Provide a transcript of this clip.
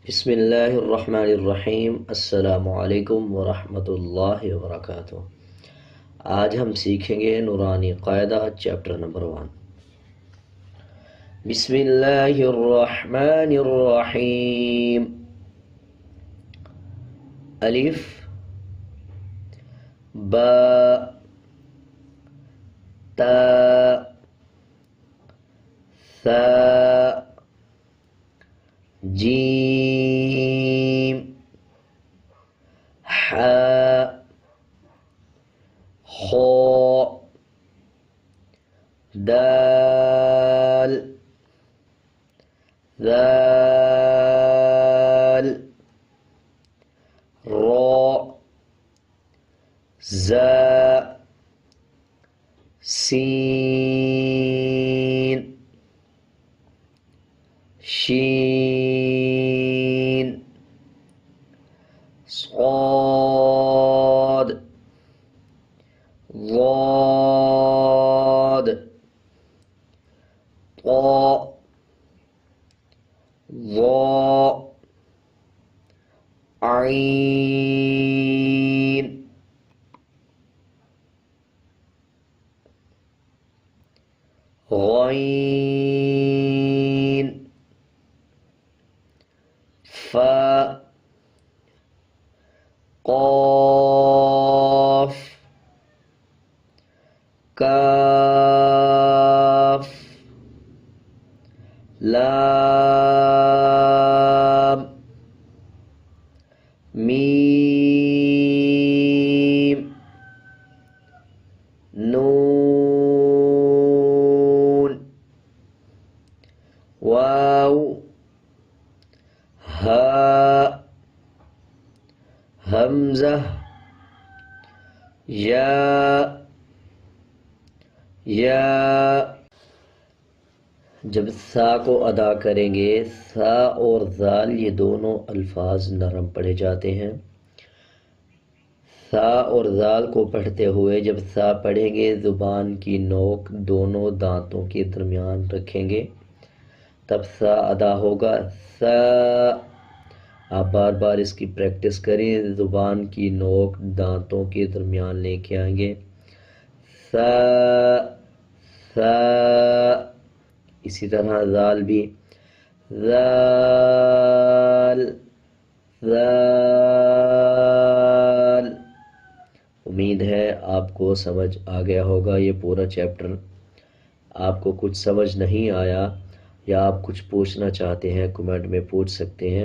بسم اللہ الرحمن الرحیم۔ السلام علیکم ورحمۃ اللہ وبرکاتہ۔ آج ہم سیکھیں گے نورانی قاعدہ چیپٹر نمبر 1۔ بسم اللہ الرحمن الرحیم۔ الف با تا ثا جیم حا خا دال ذال را زا سین شین صاد ضاد طا ظا عین غین فا قاف کاف لام میم نون واو ہا حمزہ یا جب ثا کو ادا کریں گے، ثا اور ذال یہ دونوں الفاظ نرم پڑھے جاتے ہیں۔ ثا اور ذال کو پڑھتے ہوئے جب ثا پڑھیں گے، زبان کی نوک دونوں دانتوں کے درمیان رکھیں گے، تب ثا ادا ہوگا۔ ثا آپ بار بار اس کی پریکٹس کریں، زبان کی نوک دانتوں کے درمیان لے کے آئیں گے۔ ثا ثا اسی طرح ذال بھی ذال ذال۔ امید ہے آپ کو سمجھ آ گیا ہوگا یہ پورا چیپٹر۔ آپ کو کچھ سمجھ نہیں آیا یا آپ کچھ پوچھنا چاہتے ہیں، کمنٹ میں پوچھ سکتے ہیں۔